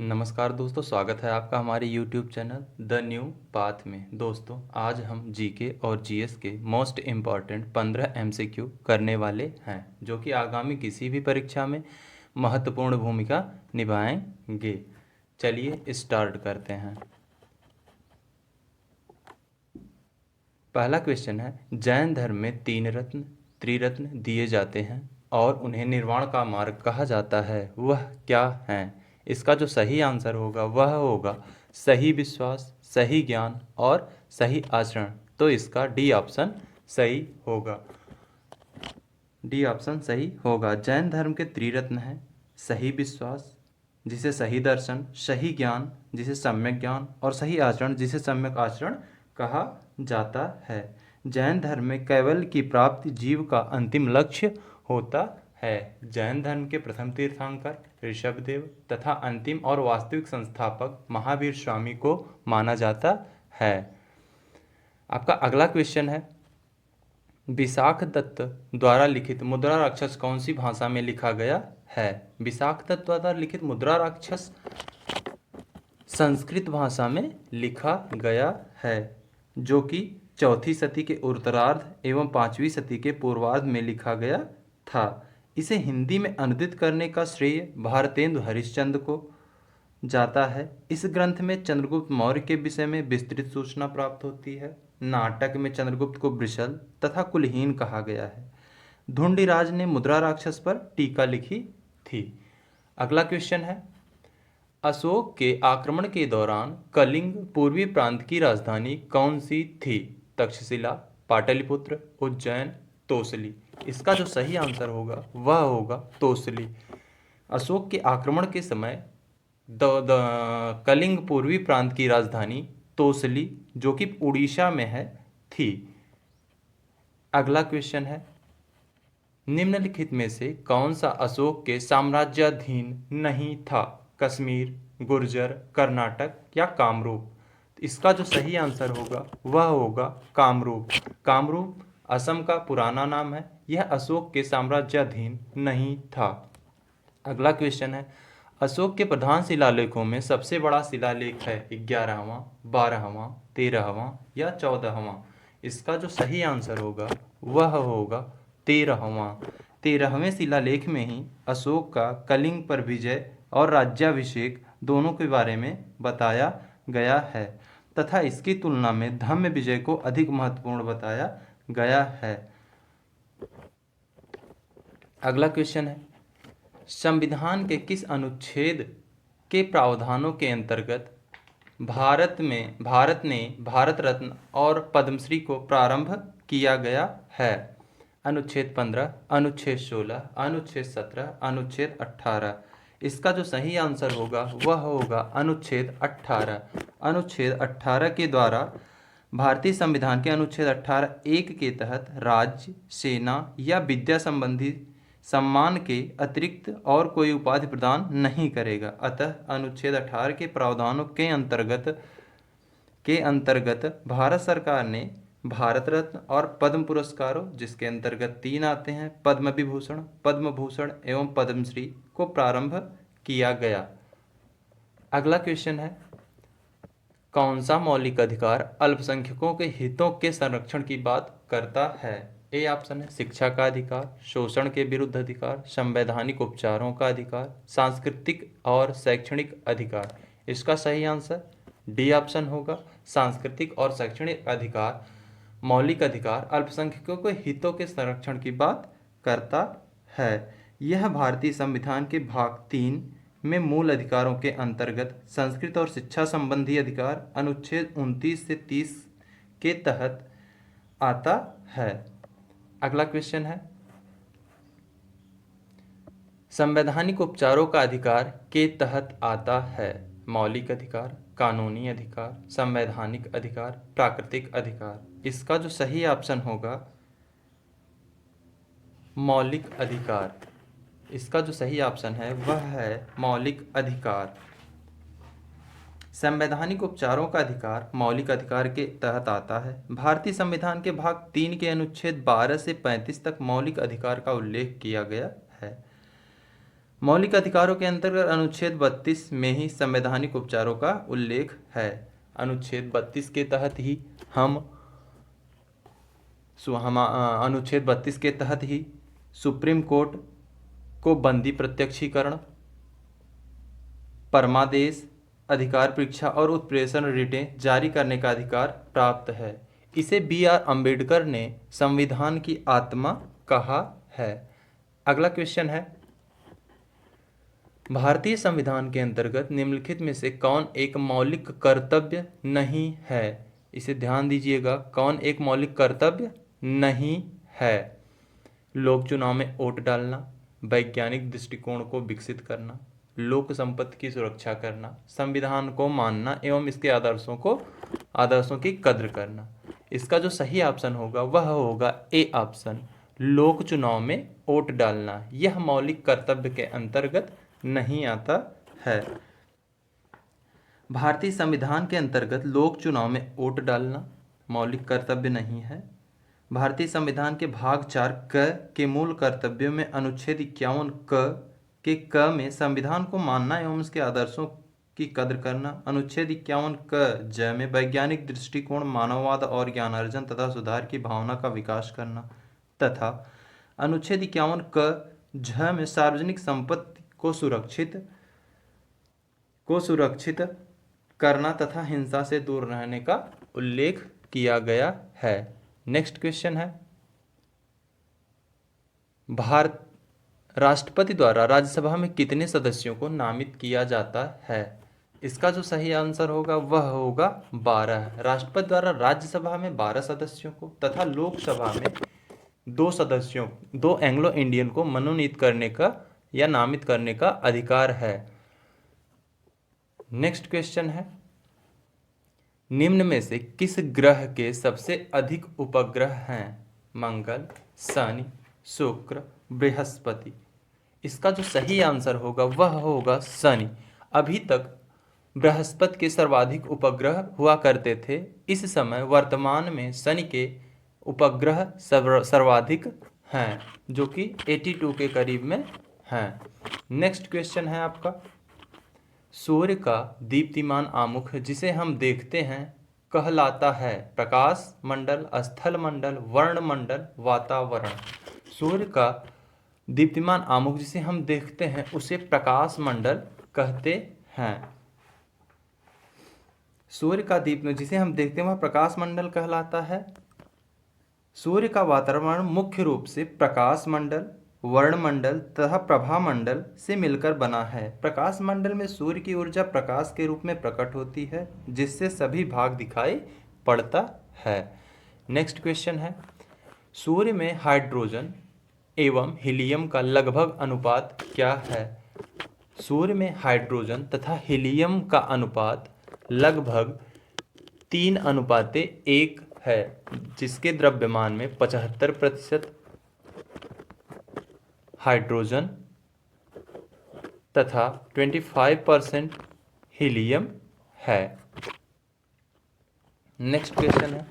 नमस्कार दोस्तों, स्वागत है आपका हमारे YouTube channel the new path में। दोस्तों, आज हम जीके और जीएस के मोस्ट इम्पॉर्टेंट 15 एमसीक्यू करने वाले हैं, जो कि आगामी किसी भी परीक्षा में महत्वपूर्ण भूमिका निभाएंगे। चलिए स्टार्ट करते हैं। पहला क्वेश्चन है, जैन धर्म में 3 रत्न त्रिरत्न दिए जाते हैं और उन्हें निर्वाण का मार्ग कहा जाता है, वह क्या है? इसका जो सही आंसर होगा वह होगा सही विश्वास, सही ज्ञान और सही आचरण। तो इसका डी ऑप्शन सही होगा। डी ऑप्शन सही होगा। जैन धर्म के त्रिरत्न हैं सही विश्वास, जिसे सही दर्शन, सही ज्ञान जिसे सम्यक ज्ञान और सही आचरण जिसे सम्यक आचरण कहा जाता है। जैन धर्म में कैवल्य की प्राप्ति जीव का अंतिम लक्ष्य होता है। जैन धर्म के प्रथम तीर्थंकर ऋषभदेव तथा अंतिम और वास्तविक संस्थापक महावीर स्वामी को माना जाता है। आपका अगला क्वेश्चन है, विशाख दत्त द्वारा लिखित मुद्रा राक्षस कौन सी भाषा में लिखा गया है? विशाख दत्त द्वारा लिखित मुद्रा राक्षस संस्कृत भाषा में लिखा गया है, जो कि 4वीं सदी के उत्तरार्ध एवं 5वीं सदी के पूर्वार्ध में लिखा गया था। इसे हिंदी में अनुदित करने का श्रेय भारतेंदु हरिश्चंद्र को जाता है। इस ग्रंथ में चंद्रगुप्त मौर्य के विषय में विस्तृत सूचना प्राप्त होती है। नाटक में चंद्रगुप्त को वृषल तथा कुलहीन कहा गया है। धुंडीराज ने मुद्रा राक्षस पर टीका लिखी थी। अगला क्वेश्चन है, अशोक के आक्रमण के दौरान कलिंग पूर्वी प्रांत की राजधानी कौन सी थी? तक्षशिला, पाटलिपुत्र, उज्जैन, तोसली। इसका जो सही आंसर होगा वह होगा तोसली। अशोक के आक्रमण के समय कलिंग पूर्वी प्रांत की राजधानी तोसली, जो कि उड़ीसा में है, थी। अगला क्वेश्चन है, निम्नलिखित में से कौन सा अशोक के साम्राज्याधीन नहीं था? कश्मीर, गुर्जर, कर्नाटक या कामरूप? इसका जो सही आंसर होगा वह होगा कामरूप। कामरूप असम का पुराना नाम है। यह अशोक के साम्राज्याधीन नहीं था। अगला क्वेश्चन है, अशोक के प्रधान शिलालेखों में सबसे बड़ा शिलालेख है 11वां, 12वां, 13वां या 14वां? इसका जो सही आंसर होगा वह होगा 13वां। 13वें शिलालेख में ही अशोक का कलिंग पर विजय और राज्याभिषेक दोनों के बारे में बताया गया है तथा इसकी तुलना में धम्म विजय को अधिक महत्वपूर्ण बताया गया है। अगला क्वेश्चन है, संविधान के किस अनुच्छेद के प्रावधानों के अंतर्गत भारत ने भारत रत्न और पद्मश्री को प्रारंभ किया गया है? अनुच्छेद 15, अनुच्छेद 16, अनुच्छेद 17, अनुच्छेद 18? इसका जो सही आंसर होगा वह होगा अनुच्छेद 18। अनुच्छेद 18 के द्वारा भारतीय संविधान के अनुच्छेद 18(1) के तहत राज्य, सेना या विद्या संबंधी सम्मान के अतिरिक्त और कोई उपाधि प्रदान नहीं करेगा। अतः अनुच्छेद 18 के प्रावधानों के अंतर्गत भारत सरकार ने भारत रत्न और पद्म पुरस्कारों, जिसके अंतर्गत 3 आते हैं, पद्म विभूषण, पद्म भूषण एवं पद्मश्री, को प्रारंभ किया गया। अगला क्वेश्चन है, कौन सा मौलिक अधिकार अल्पसंख्यकों के हितों के संरक्षण की बात करता है? ए ऑप्शन है शिक्षा का अधिकार, शोषण के विरुद्ध अधिकार, संवैधानिक उपचारों का अधिकार, सांस्कृतिक और शैक्षणिक अधिकार। इसका सही आंसर डी ऑप्शन होगा, सांस्कृतिक और शैक्षणिक अधिकार। मौलिक अधिकार अल्पसंख्यकों के हितों के संरक्षण की बात करता है। यह भारतीय संविधान के भाग 3 में मूल अधिकारों के अंतर्गत संस्कृत और शिक्षा संबंधी अधिकार अनुच्छेद 29 से 30 के तहत आता है। अगला क्वेश्चन है, संवैधानिक उपचारों का अधिकार के तहत आता है? मौलिक अधिकार, कानूनी अधिकार, संवैधानिक अधिकार, प्राकृतिक अधिकार। इसका जो सही ऑप्शन होगा मौलिक अधिकार। इसका जो सही ऑप्शन है वह है मौलिक अधिकार। संवैधानिक उपचारों का अधिकार मौलिक अधिकार के तहत आता है। भारतीय संविधान के भाग 3 के अनुच्छेद 12 से 35 तक मौलिक अधिकार का उल्लेख किया गया है। मौलिक अधिकारों के अंतर्गत अनुच्छेद 32 में ही संवैधानिक उपचारों का उल्लेख है। अनुच्छेद 32 के तहत ही अनुच्छेद 32 के तहत ही सुप्रीम कोर्ट को बंदी प्रत्यक्षीकरण, परमादेश, अधिकार परीक्षा और उत्प्रेषण रिटें जारी करने का अधिकार प्राप्त है। इसे B.R. अम्बेडकर ने संविधान की आत्मा कहा है। अगला क्वेश्चन है, भारतीय संविधान के अंतर्गत निम्नलिखित में से कौन एक मौलिक कर्तव्य नहीं है? इसे ध्यान दीजिएगा, कौन एक मौलिक कर्तव्य नहीं है? लोक चुनाव में वोट डालना, वैज्ञानिक दृष्टिकोण को विकसित करना, लोक संपत्ति की सुरक्षा करना, संविधान को मानना एवं इसके आदर्शों की कद्र करना। इसका जो सही ऑप्शन होगा वह होगा ए ऑप्शन, लोक चुनाव में वोट डालना। यह मौलिक कर्तव्य के अंतर्गत नहीं आता है। भारतीय संविधान के अंतर्गत लोक चुनाव में वोट डालना मौलिक कर्तव्य नहीं है। भारतीय संविधान के भाग 4 क के मूल कर्तव्यों में अनुच्छेद 51 क में संविधान को मानना एवं उसके आदर्शों की कद्र करना, अनुच्छेद 51 क ज में वैज्ञानिक दृष्टिकोण, मानववाद और ज्ञानार्जन तथा सुधार की भावना का विकास करना, तथा अनुच्छेद 51 क झ में सार्वजनिक संपत्ति को सुरक्षित करना तथा हिंसा से दूर रहने का उल्लेख किया गया है। नेक्स्ट क्वेश्चन है, राष्ट्रपति द्वारा राज्यसभा में कितने सदस्यों को नामित किया जाता है? इसका जो सही आंसर होगा वह होगा 12। राष्ट्रपति द्वारा राज्यसभा में 12 सदस्यों को तथा लोकसभा में 2 एंग्लो इंडियन को मनोनीत करने का या नामित करने का अधिकार है। नेक्स्ट क्वेश्चन है, निम्न में से किस ग्रह के सबसे अधिक उपग्रह हैं? मंगल, शनि, शुक्र, बृहस्पति। इसका जो सही आंसर होगा वह होगा शनि। अभी तक बृहस्पति के सर्वाधिक उपग्रह हुआ करते थे, इस समय वर्तमान में शनि के उपग्रह सर्वाधिक हैं जो कि 82 के करीब में हैं। नेक्स्ट क्वेश्चन है आपका, सूर्य का दीप्तिमान आमुख जिसे हम देखते हैं कहलाता है प्रकाश मंडल, स्थल मंडल, वर्ण मंडल, वातावरण। सूर्य का दीप्तिमान आमुख जिसे हम देखते हैं उसे प्रकाश मंडल कहते हैं। सूर्य का दीप्त जिसे हम देखते हैं वह प्रकाश मंडल कहलाता है। सूर्य का वातावरण मुख्य रूप से प्रकाश मंडल, वर्णमंडल तथा प्रभा मंडल से मिलकर बना है। प्रकाश मंडल में सूर्य की ऊर्जा प्रकाश के रूप में प्रकट होती है जिससे सभी भाग दिखाई पड़ता है। नेक्स्ट क्वेश्चन है, सूर्य में हाइड्रोजन एवं हीलियम का लगभग अनुपात क्या है? सूर्य में हाइड्रोजन तथा हीलियम का अनुपात लगभग 3:1 है, जिसके द्रव्यमान में 75% हाइड्रोजन तथा 25% हीलियम है। नेक्स्ट क्वेश्चन है,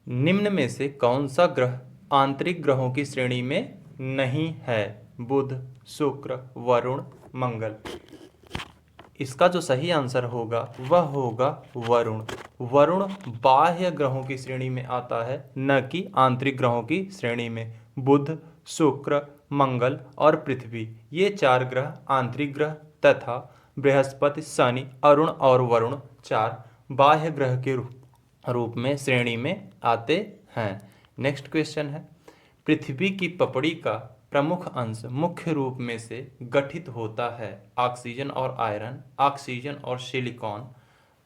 निम्न में से कौन सा ग्रह आंतरिक ग्रहों की श्रेणी में नहीं है? बुध, शुक्र, वरुण, मंगल। इसका जो सही आंसर होगा वह होगा वरुण। वरुण बाह्य ग्रहों की श्रेणी में आता है, न कि आंतरिक ग्रहों की श्रेणी में। बुध, शुक्र, मंगल और पृथ्वी ये 4 ग्रह आंतरिक ग्रह तथा बृहस्पति, शनि, अरुण और वरुण 4 बाह्य ग्रह के रूप में श्रेणी में आते हैं। नेक्स्ट क्वेश्चन है, पृथ्वी की पपड़ी का प्रमुख अंश मुख्य रूप में से गठित होता है ऑक्सीजन और आयरन, ऑक्सीजन और सिलिकॉन,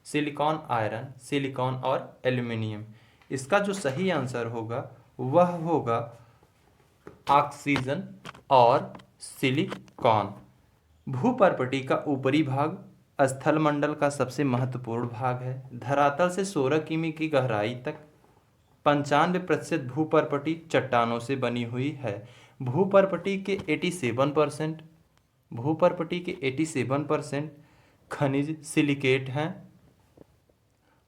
सिलिकॉन आयरन, सिलिकॉन और एल्यूमिनियम। इसका जो सही आंसर होगा वह होगा ऑक्सीजन और सिलिकॉन। भूपर्पटी का ऊपरी भाग स्थल मंडल का सबसे महत्वपूर्ण भाग है। धरातल से 16 किमी की गहराई तक 95% भूपर्पटी चट्टानों से बनी हुई है। भूपर्पटी के 87% खनिज सिलिकेट हैं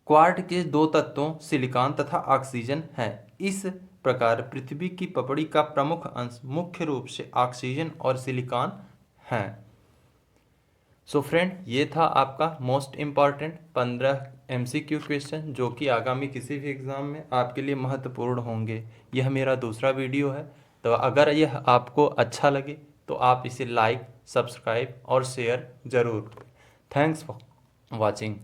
क्वार्ट के दो तत्वों सिलिकॉन तथा ऑक्सीजन हैं। इस प्रकार पृथ्वी की पपड़ी का प्रमुख अंश मुख्य रूप से ऑक्सीजन और सिलिकॉन है। सो फ्रेंड, ये था आपका मोस्ट इम्पॉर्टेंट 15 MCQ क्वेश्चन जो कि आगामी किसी भी एग्ज़ाम में आपके लिए महत्वपूर्ण होंगे। यह मेरा दूसरा वीडियो है, तो अगर यह आपको अच्छा लगे तो आप इसे लाइक, सब्सक्राइब और शेयर ज़रूर। Thanks for watching.